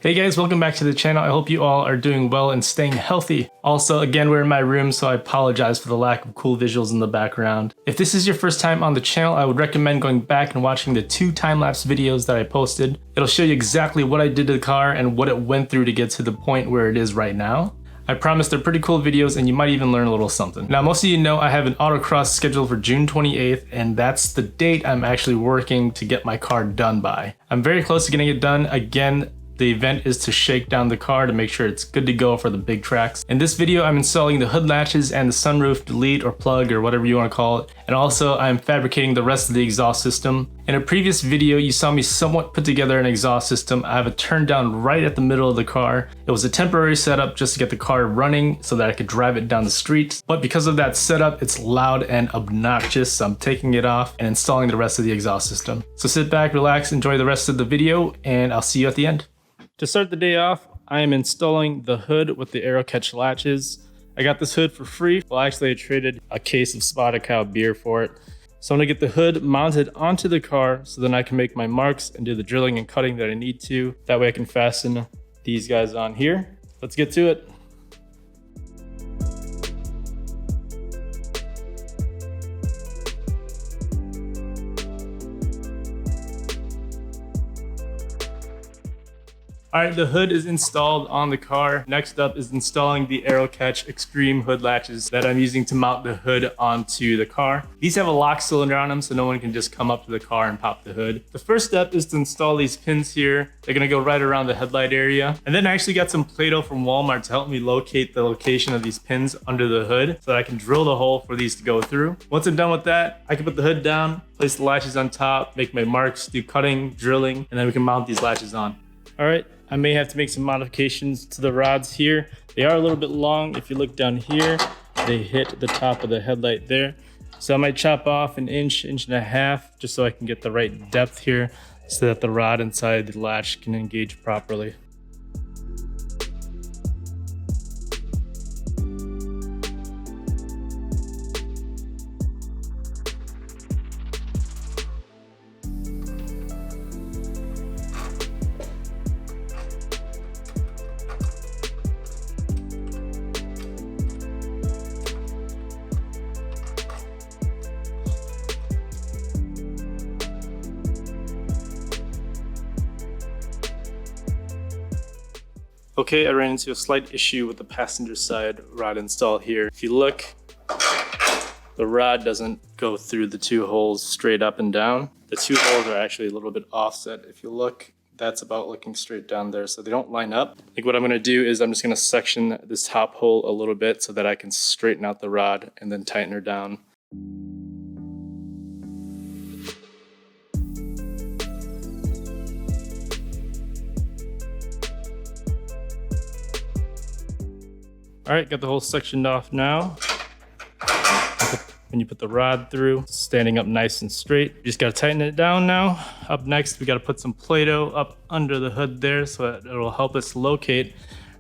Hey guys, welcome back to the channel. I hope you all are doing well and staying healthy. Also, again, we're in my room, so I apologize for the lack of cool visuals in the background. If this is your first time on the channel, I would recommend going back and watching the 2 time-lapse videos that I posted. It'll show you exactly what I did to the car and what it went through to get to the point where it is right now. I promise they're pretty cool videos and you might even learn a little something. Now, most of you know I have an autocross scheduled for June 28th, and that's the date I'm actually working to get my car done by. I'm very close to getting it done. Again, the event is to shake down the car to make sure it's good to go for the big tracks. In this video, I'm installing the hood latches and the sunroof delete or plug or whatever you want to call it. And also I'm fabricating the rest of the exhaust system. In a previous video, you saw me somewhat put together an exhaust system. I have it turned down right at the middle of the car. It was a temporary setup just to get the car running so that I could drive it down the street. But because of that setup, it's loud and obnoxious. So I'm taking it off and installing the rest of the exhaust system. So sit back, relax, enjoy the rest of the video, and I'll see you at the end. To start the day off, I am installing the hood with the Aerocatch latches. I got this hood for free. Well, actually I traded a case of Spotted Cow beer for it. So I'm gonna get the hood mounted onto the car so then I can make my marks and do the drilling and cutting that I need to. That way I can fasten these guys on here. Let's get to it. All right, the hood is installed on the car. Next up is installing the Aerocatch Extreme hood latches that I'm using to mount the hood onto the car. These have a lock cylinder on them, so no one can just come up to the car and pop the hood. The first step is to install these pins here. They're gonna go right around the headlight area. And then I actually got some Play-Doh from Walmart to help me locate the location of these pins under the hood so that I can drill the hole for these to go through. Once I'm done with that, I can put the hood down, place the latches on top, make my marks, do cutting, drilling, and then we can mount these latches on. All right. I may have to make some modifications to the rods here. They are a little bit long. If you look down here, they hit the top of the headlight there. So I might chop off an inch, inch and a half, just so I can get the right depth here so that the rod inside the latch can engage properly. Okay, I ran into a slight issue with the passenger side rod install here. If you look, the rod doesn't go through the 2 holes straight up and down. The 2 holes are actually a little bit offset. If you look, that's about looking straight down there, so they don't line up. I think what I'm gonna do is I'm just gonna section this top hole a little bit so that I can straighten out the rod and then tighten her down. All right, got the hole sectioned off now. When you put the rod through, standing up nice and straight. You just gotta tighten it down now. Up next, we gotta put some Play-Doh up under the hood there so that it'll help us locate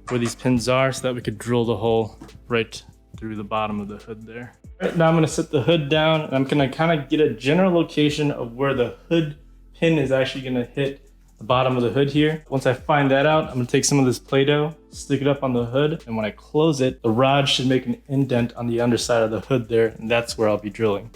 where these pins are so that we could drill the hole right through the bottom of the hood there. All right, now I'm gonna set the hood down and I'm gonna kind of get a general location of where the hood pin is actually gonna hit the bottom of the hood here. Once I find that out, I'm gonna take some of this Play-Doh, stick it up on the hood, and when I close it, the rod should make an indent on the underside of the hood there, and that's where I'll be drilling.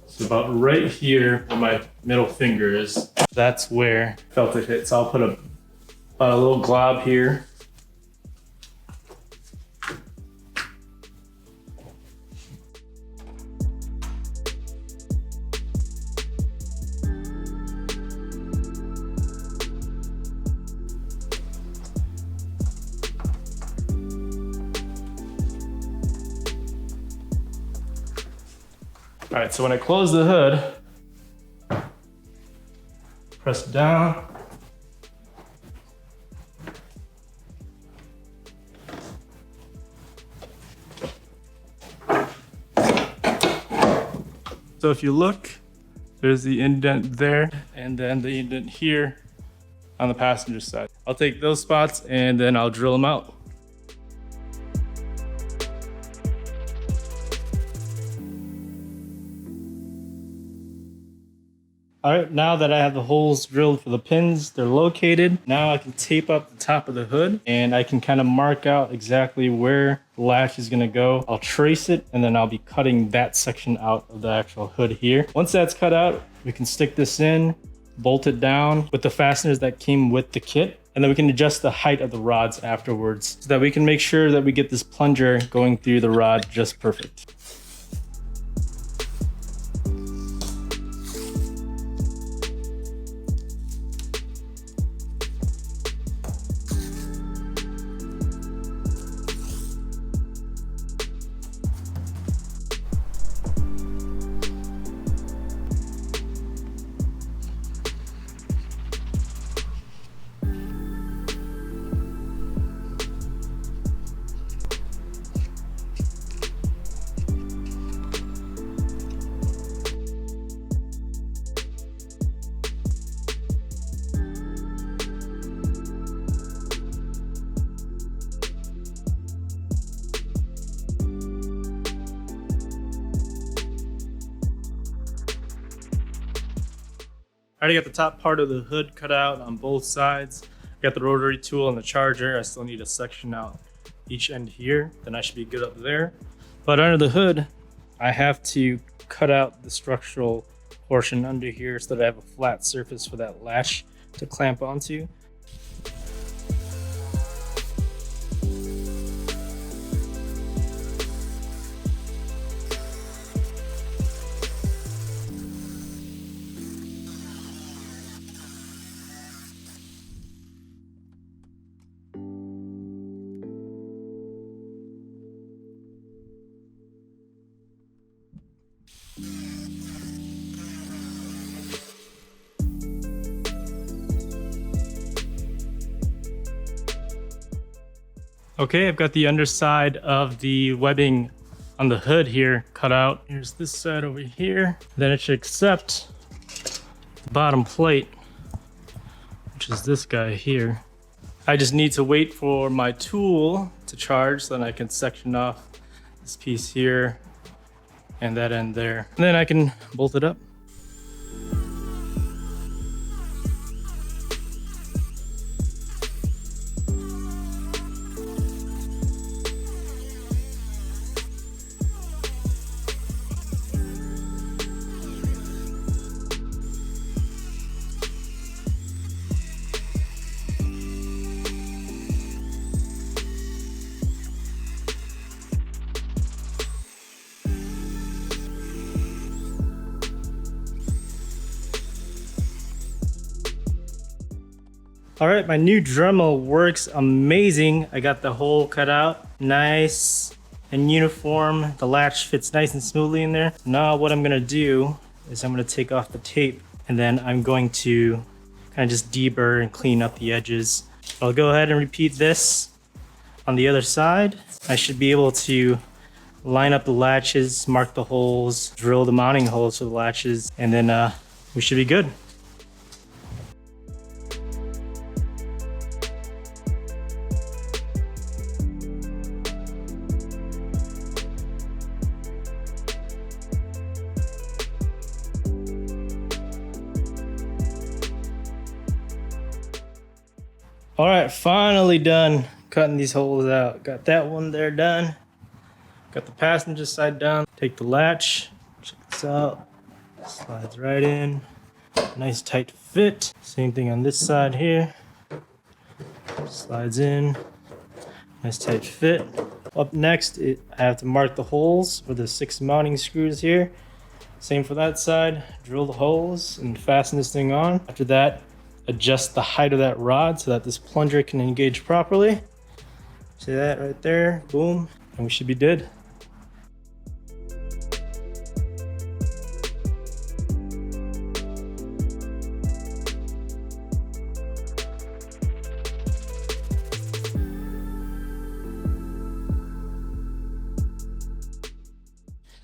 So about right here where my middle finger is, that's where I felt it hit. So I'll put about a little glob here. All right, so when I close the hood, press down. So if you look, there's the indent there, and then the indent here on the passenger side. I'll take those spots and then I'll drill them out. All right, now that I have the holes drilled for the pins, they're located. Now I can tape up the top of the hood and I can kind of mark out exactly where the latch is gonna go. I'll trace it and then I'll be cutting that section out of the actual hood here. Once that's cut out, we can stick this in, bolt it down with the fasteners that came with the kit. And then we can adjust the height of the rods afterwards so that we can make sure that we get this plunger going through the rod just perfect. I already got the top part of the hood cut out on both sides. Got the rotary tool and the charger. I still need to section out each end here. Then I should be good up there. But under the hood, I have to cut out the structural portion under here so that I have a flat surface for that latch to clamp onto. Okay, I've got the underside of the webbing on the hood here cut out. Here's this side over here. Then it should accept the bottom plate, which is this guy here. I just need to wait for my tool to charge so then I can section off this piece here and that end there. And then I can bolt it up. All right, my new Dremel works amazing. I got the hole cut out, nice and uniform. The latch fits nice and smoothly in there. Now what I'm gonna do is I'm gonna take off the tape and then I'm going to kind of just deburr and clean up the edges. I'll go ahead and repeat this on the other side. I should be able to line up the latches, mark the holes, drill the mounting holes for the latches, and then we should be good. All right, finally done cutting these holes out. Got that one there done. Got the passenger side down. Take the latch, check this out. Slides right in. Nice tight fit. Same thing on this side here. Slides in. Nice tight fit. Up next, I have to mark the holes for the 6 mounting screws here. Same for that side. Drill the holes and fasten this thing on. After that, adjust the height of that rod so that this plunger can engage properly. See that right there? Boom. And we should be good.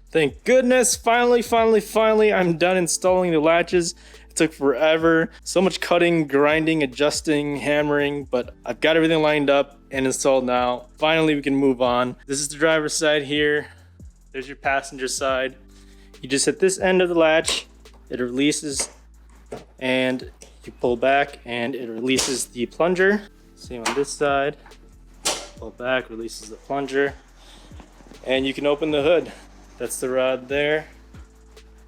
Thank goodness, finally, I'm done installing the latches. It took forever. So much cutting, grinding, adjusting, hammering, but I've got everything lined up and installed now. Finally, we can move on. This is the driver's side here. There's your passenger side. You just hit this end of the latch. It releases and you pull back and it releases the plunger. Same on this side. Pull back, releases the plunger, and you can open the hood. That's the rod there.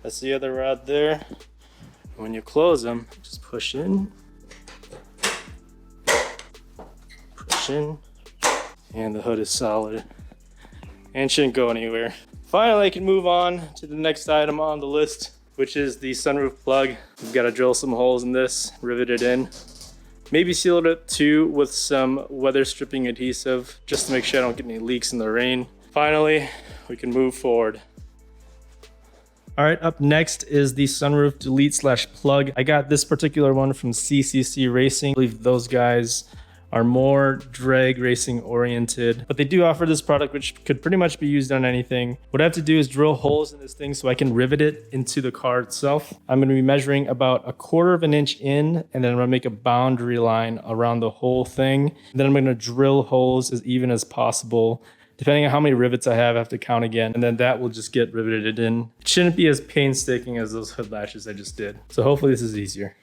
That's the other rod there. When you close them, just push in, and the hood is solid and shouldn't go anywhere. Finally, I can move on to the next item on the list, which is the sunroof plug. We've got to drill some holes in this, rivet it in, maybe seal it too with some weather stripping adhesive just to make sure I don't get any leaks in the rain. Finally, we can move forward. All right, up next is the sunroof delete / plug. I got this particular one from CCC Racing. I believe those guys are more drag racing oriented, but they do offer this product which could pretty much be used on anything. What I have to do is drill holes in this thing so I can rivet it into the car itself. I'm gonna be measuring about 1/4 of an inch in, and then I'm gonna make a boundary line around the whole thing. And then I'm gonna drill holes as even as possible. Depending on how many rivets I have to count again, and then that will just get riveted in. It shouldn't be as painstaking as those hood latches I just did. So hopefully this is easier.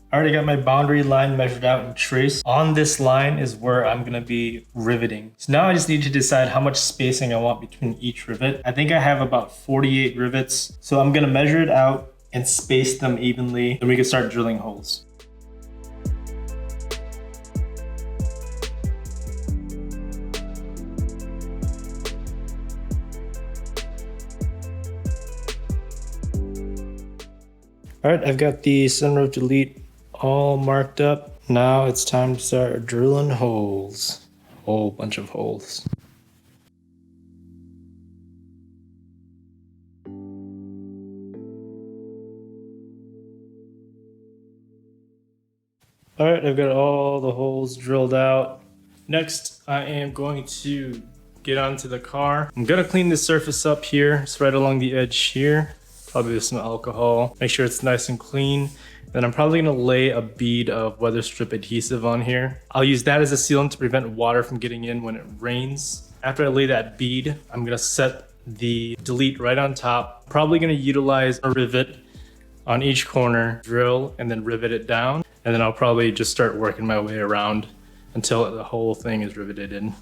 I already got my boundary line measured out and traced. On this line is where I'm gonna be riveting. So now I just need to decide how much spacing I want between each rivet. I think I have about 48 rivets. So I'm gonna measure it out and space them evenly, then we can start drilling holes. All right, I've got the sunroof delete all marked up. Now it's time to start drilling holes. A whole bunch of holes. All right, I've got all the holes drilled out. Next, I am going to get onto the car. I'm gonna clean the surface up here. It's right along the edge here. Probably with some alcohol. Make sure it's nice and clean. Then I'm probably gonna lay a bead of weather strip adhesive on here. I'll use that as a sealant to prevent water from getting in when it rains. After I lay that bead, I'm gonna set the delete right on top. Probably gonna utilize a rivet on each corner, drill, and then rivet it down. And then I'll probably just start working my way around until the whole thing is riveted in.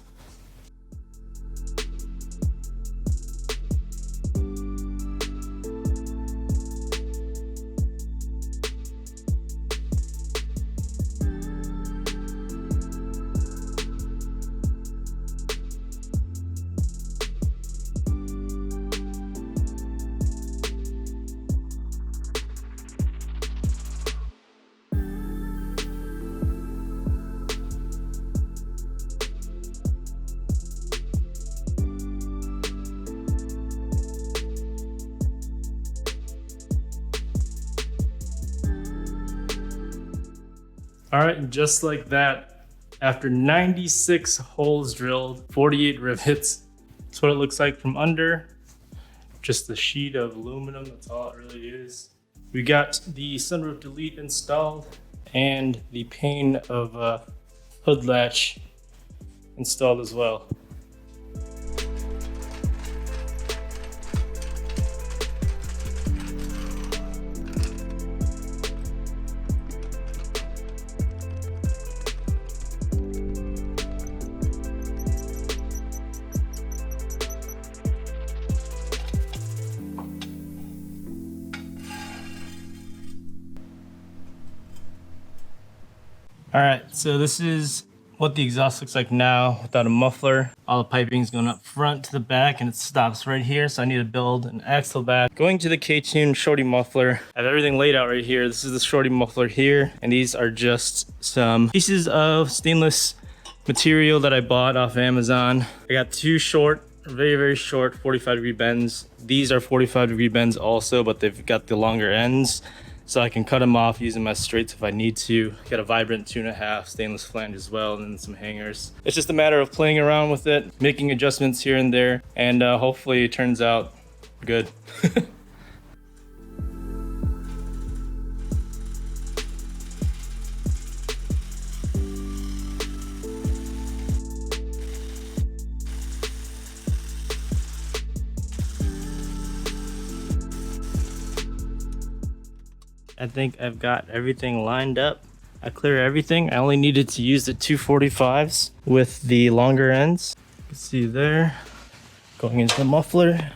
All right, and just like that, after 96 holes drilled, 48 rivets, that's what it looks like from under. Just a sheet of aluminum, that's all it really is. We got the sunroof delete installed and the pane of hood latch installed as well. All right, so this is what the exhaust looks like now without a muffler. All the piping is going up front to the back and it stops right here. So I need to build an axle back. Going to the K-Tune shorty muffler. I have everything laid out right here. This is the shorty muffler here. And these are just some pieces of stainless material that I bought off Amazon. I got two short, very, very short 45-degree bends. These are 45-degree bends also, but they've got the longer ends. so I can cut them off using my straights if I need to. Got a vibrant 2.5 stainless flange as well, and then some hangers. It's just a matter of playing around with it, making adjustments here and there, and hopefully it turns out good. I think I've got everything lined up. I clear everything. I only needed to use the 245s with the longer ends. You can see there, going into the muffler.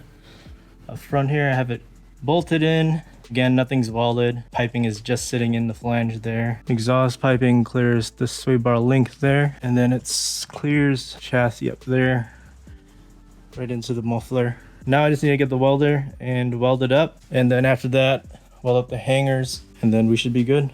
Up front here, I have it bolted in. Again, nothing's welded. Piping is just sitting in the flange there. Exhaust piping clears the sway bar link there, and then it clears chassis up there, right into the muffler. Now I just need to get the welder and weld it up, and then after that, weld up the hangers, and then we should be good.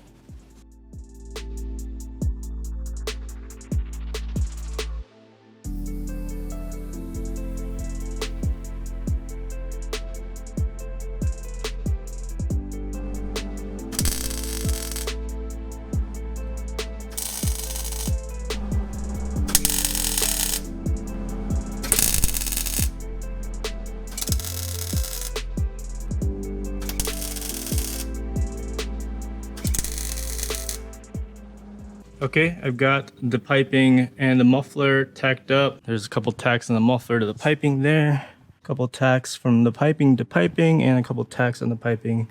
Okay, I've got the piping and the muffler tacked up. There's a couple tacks on the muffler to the piping there. A couple tacks from the piping to piping, and a couple tacks on the piping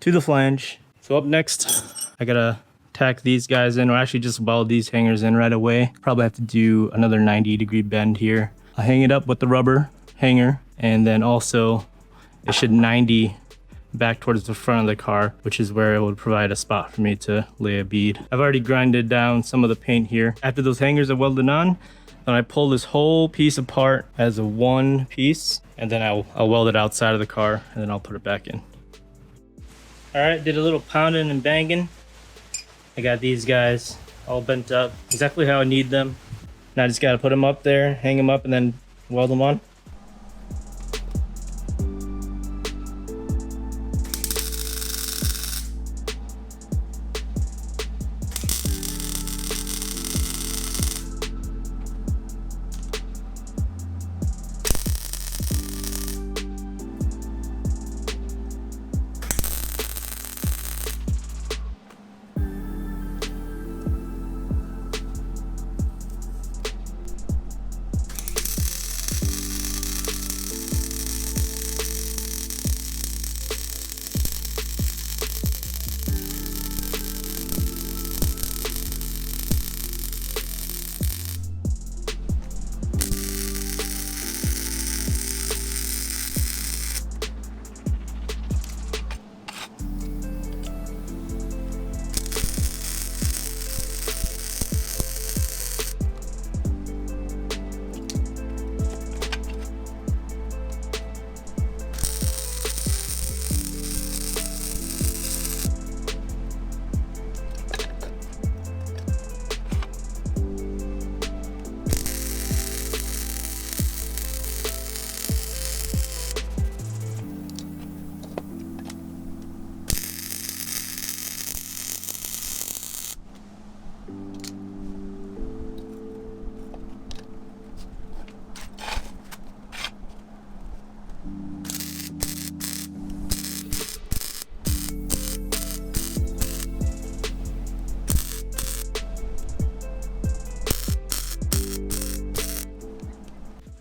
to the flange. So up next, I gotta tack these guys in, or actually just weld these hangers in right away. Probably have to do another 90-degree bend here. I'll hang it up with the rubber hanger, and then also it should 90 back towards the front of the car, which is where it would provide a spot for me to lay a bead. I've already grinded down some of the paint here. After those hangers are welded on, then I pull this whole piece apart as a one piece, and then I'll weld it outside of the car, and then I'll put it back in. All right, did a little pounding and banging. I got these guys all bent up, exactly how I need them. Now I just gotta put them up there, hang them up, and then weld them on.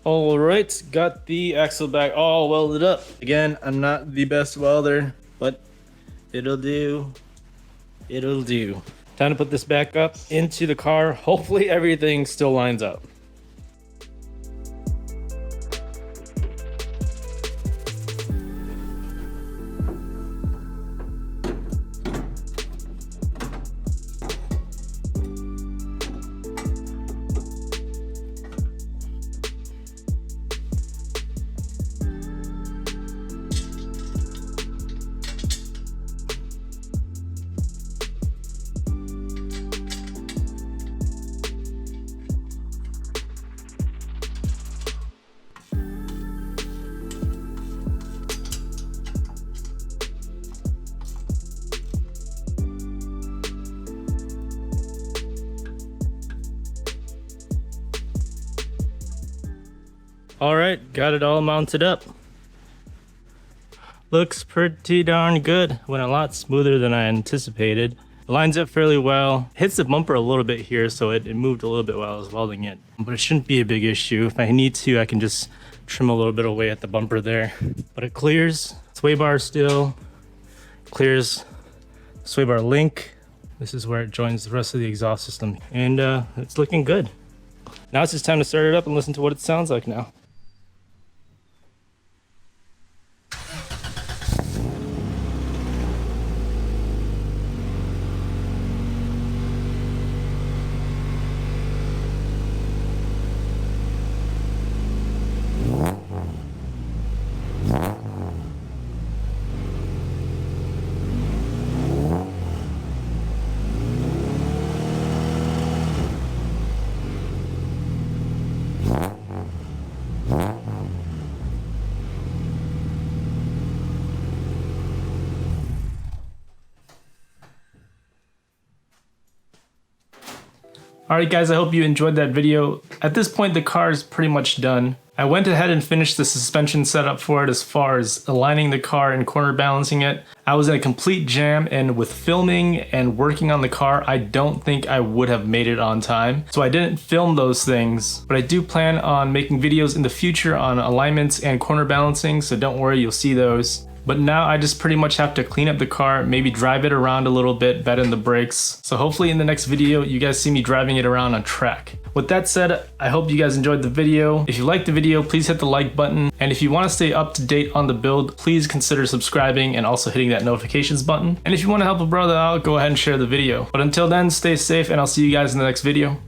All right, got the axle back all welded up. Again, I'm not the best welder, but it'll do. It'll do. Time to put this back up into the car. Hopefully everything still lines up. All right, got it all mounted up. Looks pretty darn good. Went a lot smoother than I anticipated. It lines up fairly well. Hits the bumper a little bit here, so it moved a little bit while I was welding it. But it shouldn't be a big issue. If I need to, I can just trim a little bit away at the bumper there. But it clears. Sway bar still. Clears sway bar link. This is where it joins the rest of the exhaust system. And it's looking good. Now it's just time to start it up and listen to what it sounds like now. Alright guys, I hope you enjoyed that video. At this point the car is pretty much done. I went ahead and finished the suspension setup for it as far as aligning the car and corner balancing it. I was in a complete jam, and with filming and working on the car, I don't think I would have made it on time. So I didn't film those things, but I do plan on making videos in the future on alignments and corner balancing, so don't worry, you'll see those. But now I just pretty much have to clean up the car, maybe drive it around a little bit, bed in the brakes. So hopefully in the next video, you guys see me driving it around on track. With that said, I hope you guys enjoyed the video. If you liked the video, please hit the like button. And if you want to stay up to date on the build, please consider subscribing and also hitting that notifications button. And if you want to help a brother out, go ahead and share the video. But until then, stay safe and I'll see you guys in the next video.